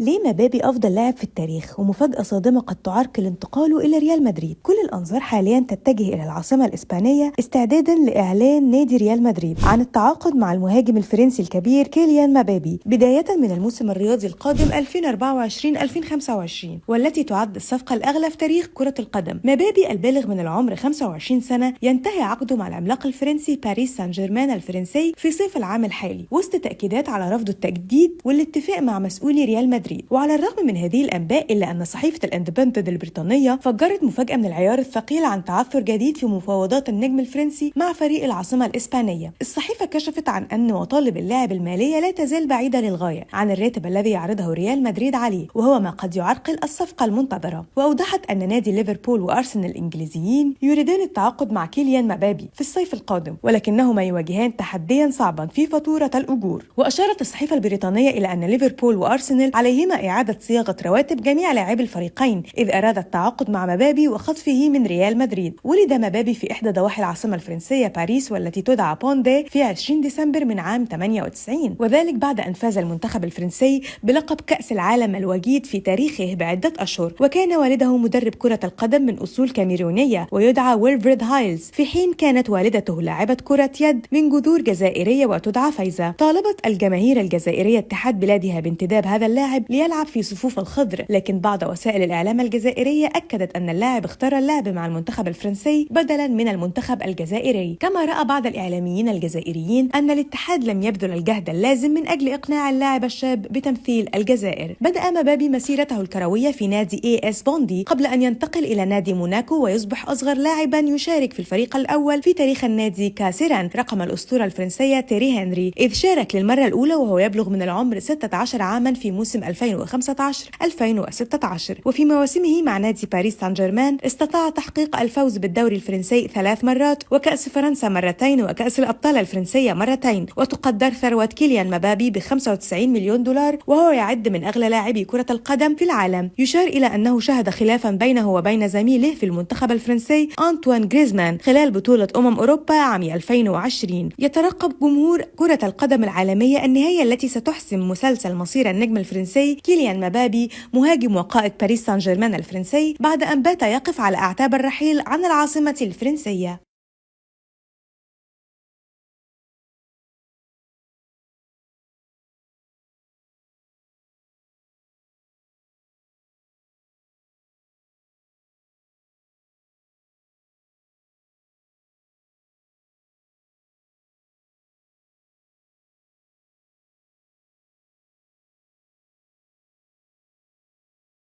ليه مبابي أفضل لاعب في التاريخ ومفاجأة صادمة قد تعرقل انتقاله إلى ريال مدريد؟ كل الأنظار حاليا تتجه إلى العاصمة الإسبانية استعدادا لإعلان نادي ريال مدريد عن التعاقد مع المهاجم الفرنسي الكبير كيليان مبابي بداية من الموسم الرياضي القادم 2024-2025، والتي تعد الصفقة الأغلى في تاريخ كرة القدم. مبابي البالغ من العمر 25 سنة ينتهي عقده مع العملاق الفرنسي باريس سان جيرمان الفرنسي في صيف العام الحالي، وسط تأكيدات على رفض التجديد والاتفاق مع مسؤولي ريال مدريد. وعلى الرغم من هذه الأنباء إلا أن صحيفة الاندبندنت البريطانية فجرت مفاجأة من العيار الثقيل عن تعثر جديد في مفاوضات النجم الفرنسي مع فريق العاصمة الإسبانية. الصحيفة كشفت عن أن مطالب اللاعب المالية لا تزال بعيدة للغاية عن الراتب الذي يعرضه ريال مدريد عليه، وهو ما قد يعرقل الصفقة المنتظرة. وأوضحت أن نادي ليفربول وأرسنال الإنجليزيين يريدان التعاقد مع كيليان مبابي في الصيف القادم، ولكنهما يواجهان تحديا صعبا في فاتورة الأجور. وأشارت الصحيفة البريطانية إلى أن ليفربول وأرسنال عليهما إعادة صياغة رواتب جميع لاعبي الفريقين إذ أراد التعاقد مع مبابي وخطفه من ريال مدريد. ولد مبابي في إحدى ضواحي العاصمة الفرنسية باريس والتي تدعى بوندي في 20 ديسمبر من عام 98، وذلك بعد أن فاز المنتخب الفرنسي بلقب كأس العالم الوجيد في تاريخه بعدة أشهر. وكان والده مدرب كرة القدم من أصول كاميرونية ويدعى ويلفريد هايلز، في حين كانت والدته لاعبة كرة يد من جذور جزائرية وتدعى فايزة. طالبت الجماهير الجزائرية اتحاد بلادها بانتداب هذا اللاعب ليلعب في صفوف الخضر، لكن بعض وسائل الإعلام الجزائرية أكدت أن اللاعب اختار اللعب مع المنتخب الفرنسي بدلا من المنتخب الجزائري. كما رأى بعض الإعلاميين الجزائريين أن الاتحاد لم يبذل الجهد اللازم من أجل إقناع اللاعب الشاب بتمثيل الجزائر. بدأ مبابي مسيرته الكروية في نادي AS بوندي قبل أن ينتقل إلى نادي موناكو ويصبح أصغر لاعبا يشارك في الفريق الأول في تاريخ النادي كاسرا رقم الأسطورة الفرنسية تيري هنري، إذ شارك للمرة الأولى وهو يبلغ من العمر 16 عاما في موسم 2015-2016. وفي مواسمه مع نادي باريس سان جيرمان استطاع تحقيق الفوز بالدوري الفرنسي 3 مرات وكأس فرنسا مرتين وكأس الأبطال الفرنسية مرتين. وتقدر ثروة كيليان مبابي ب 95 مليون دولار، وهو يعد من أغلى لاعبي كرة القدم في العالم. يشار إلى أنه شهد خلافا بينه وبين زميله في المنتخب الفرنسي أنطوان غريزمان خلال بطولة أوروبا عام 2020. يترقب جمهور كرة القدم العالمية النهاية التي ستحسم مسلسل مصير النجم الفرنسي كيليان مبابي مهاجم وقائد باريس سان جيرمان الفرنسي بعد أن بات يقف على أعتاب الرحيل عن العاصمة الفرنسية.